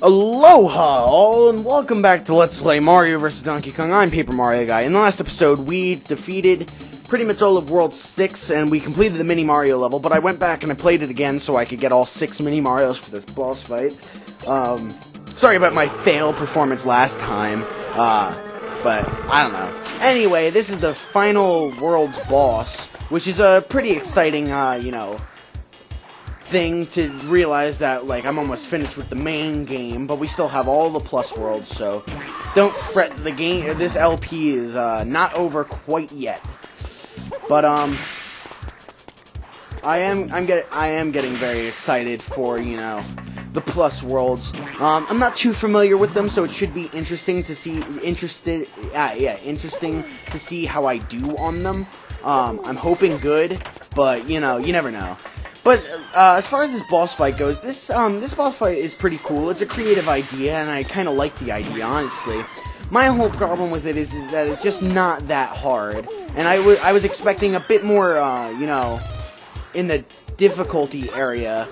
Aloha all, and welcome back to Let's Play Mario vs. Donkey Kong. I'm Paper Mario Guy. In the last episode, we defeated pretty much all of World 6, and we completed the Mini Mario level, but I went back and I played it again so I could get all 6 Mini Marios for this boss fight. Sorry about my fail performance last time, but I don't know. Anyway, this is the final world's boss, which is a pretty exciting, thing to realize that, like, I'm almost finished with the main game, but we still have all the plus worlds, so don't fret. The game, this LP is not over quite yet. But I am getting very excited for, the plus worlds. I'm not too familiar with them, so it should be interesting to see interesting to see how I do on them. I'm hoping good, but you never know. But as far as this boss fight goes, this boss fight is pretty cool. It's a creative idea, and I kind of like the idea, honestly. My whole problem with it is that it's just not that hard, and I was expecting a bit more, in the difficulty area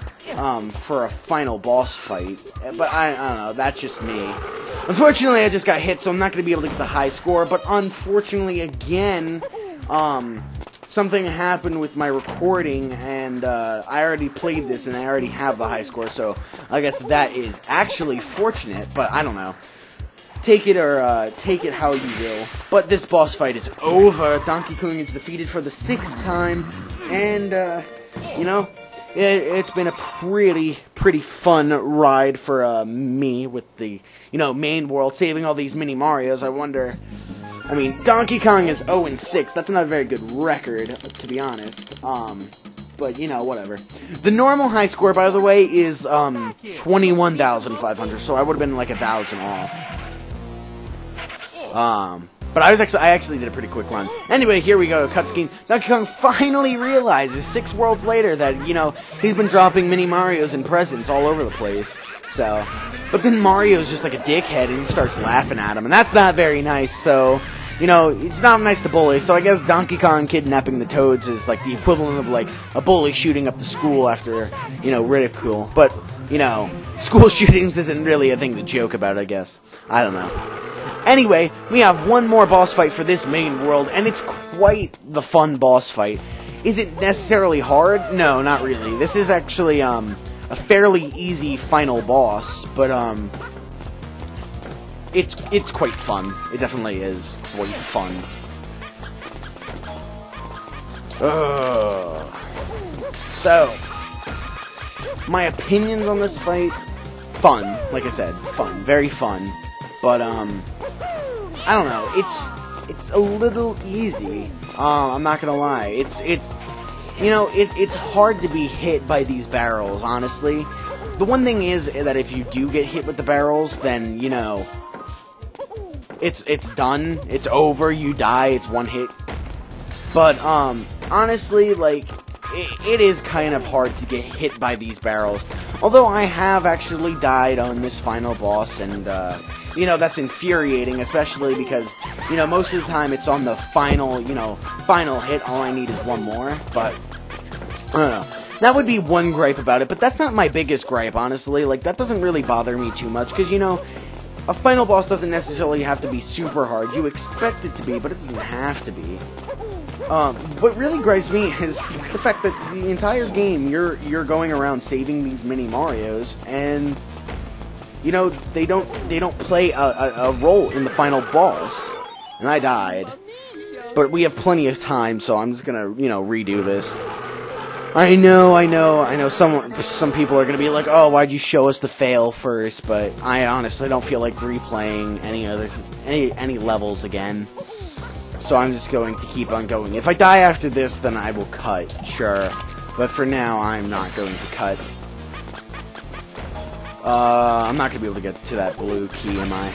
for a final boss fight. But I don't know. That's just me. Unfortunately, I just got hit, so I'm not going to be able to get the high score. But unfortunately, again, something happened with my recording, and I already played this, and I already have the high score, so I guess that is actually fortunate, but I don't know. Take it how you will. But this boss fight is over. Donkey Kong is defeated for the 6th time, and, it's been a pretty fun ride for me with the, main world, saving all these Mini Marios. I mean, Donkey Kong is 0-6. That's not a very good record, to be honest. But, whatever. The normal high score, by the way, is 21,500, so I would have been like 1,000 off. But I actually did a pretty quick run. Anyway, here we go, cutscene. Donkey Kong finally realizes 6 worlds later that, he's been dropping Mini Marios and presents all over the place. So, but then Mario's just like a dickhead and he starts laughing at him, and that's not very nice, so, it's not nice to bully, so I guess Donkey Kong kidnapping the Toads is like the equivalent of like a bully shooting up the school after, ridicule. But, school shootings isn't really a thing to joke about, I guess. I don't know. Anyway, we have one more boss fight for this main world, and it's quite the fun boss fight. Is it necessarily hard? No, not really. This is actually, a fairly easy final boss, but it's quite fun. It definitely is quite fun. So, my opinions on this fight: fun. Like I said, fun, very fun. But I don't know. It's a little easy. I'm not gonna lie. It's hard to be hit by these barrels, honestly. The one thing is that if you do get hit with the barrels, then, it's done. It's over. You die. It's one hit. But, honestly, like, it is kind of hard to get hit by these barrels. Although I have actually died on this final boss, and, that's infuriating, especially because, most of the time it's on the final hit. All I need is one more, but I don't know. That would be one gripe about it, but that's not my biggest gripe, honestly. Like, that doesn't really bother me too much, because, a final boss doesn't necessarily have to be super hard. You expect it to be, but it doesn't have to be. What really gripes me is the fact that the entire game you're going around saving these Mini Marios, and they don't play a role in the final boss. And I died, but we have plenty of time, so I'm just gonna redo this. I know. Some people are gonna be like, "Oh, why'd you show us the fail first?" But I honestly don't feel like replaying any levels again. So I'm just going to keep on going. If I die after this, then I will cut, sure. But for now, I'm not going to cut. I'm not gonna be able to get to that blue key, am I?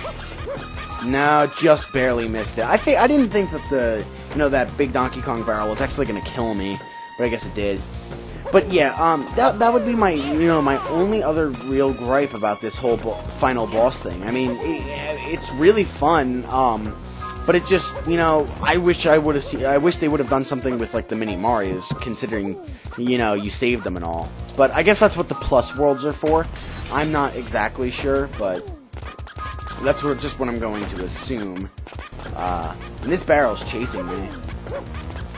No, just barely missed it. I didn't think that that big Donkey Kong barrel was actually gonna kill me, but I guess it did. But yeah, that would be my my only other real gripe about this whole final boss thing. I mean, it's really fun. But it just, you know, I wish they would have done something with, like, the mini Marios, considering, you know, you saved them and all. But I guess that's what the plus worlds are for. I'm not exactly sure, but that's just what I'm going to assume. And this barrel's chasing me.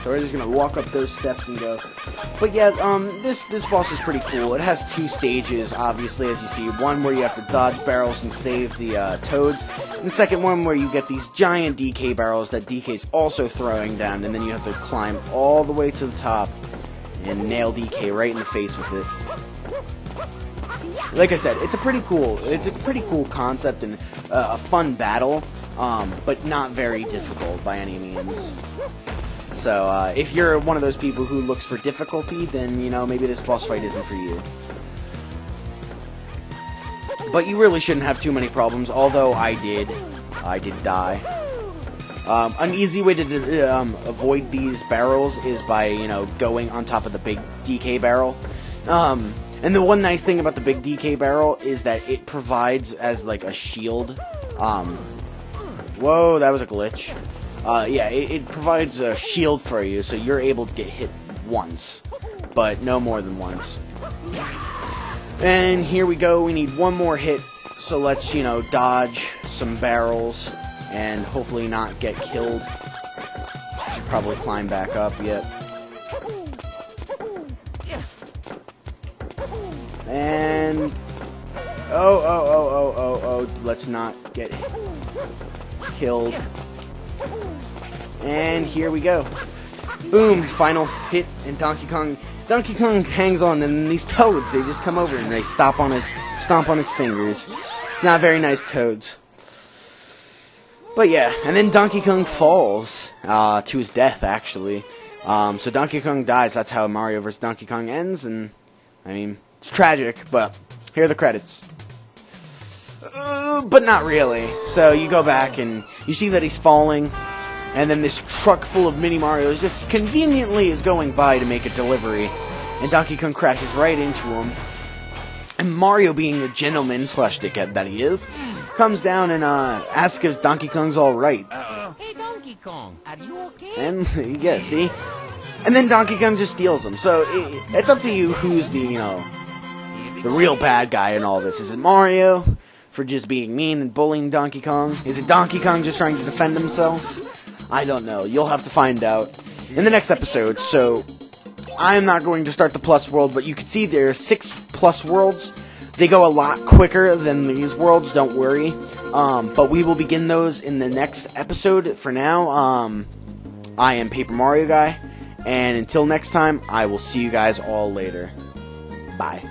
So we're just gonna walk up those steps and go. But yeah, this boss is pretty cool. It has 2 stages, obviously, as you see. One where you have to dodge barrels and save the toads, and the second one where you get these giant DK barrels that DK's also throwing down, and then you have to climb all the way to the top and nail DK right in the face with it. Like I said, it's a pretty cool concept and a fun battle, but not very difficult by any means. So, if you're one of those people who looks for difficulty, then, you know, maybe this boss fight isn't for you. But you really shouldn't have too many problems, although I did die. An easy way to avoid these barrels is by, you know, going on top of the big DK barrel. And the one nice thing about the big DK barrel is that it provides as, like, a shield. Whoa, that was a glitch. Yeah, it provides a shield for you, so you're able to get hit once, but no more than once. And here we go, we need one more hit, so let's, you know, dodge some barrels, and hopefully not get killed. Should probably climb back up, yet. And... Oh, let's not get killed. And here we go. Boom, final hit, and Donkey Kong hangs on, and these toads, they just come over and they stomp on his fingers. It's not very nice toads. But yeah, and then Donkey Kong falls to his death, actually. So Donkey Kong dies. That's how Mario vs. Donkey Kong ends, and I mean, it's tragic, but here are the credits. But not really. So you go back and you see that he's falling, and then this truck full of mini Marios just conveniently is going by to make a delivery, and Donkey Kong crashes right into him. And Mario, being the gentleman / dickhead that he is, comes down and asks if Donkey Kong's alright. Hey Donkey Kong, are you okay? And yeah, see? And then Donkey Kong just steals him. So it's up to you who's the, you know, the real bad guy in all this. Is it Mario for just being mean and bullying Donkey Kong? Is it Donkey Kong just trying to defend himself? I don't know. You'll have to find out in the next episode. So I'm not going to start the plus world, but you can see there are 6 plus worlds. They go a lot quicker than these worlds, don't worry. But we will begin those in the next episode. For now, I am Paper Mario Guy, and until next time, I will see you guys all later. Bye.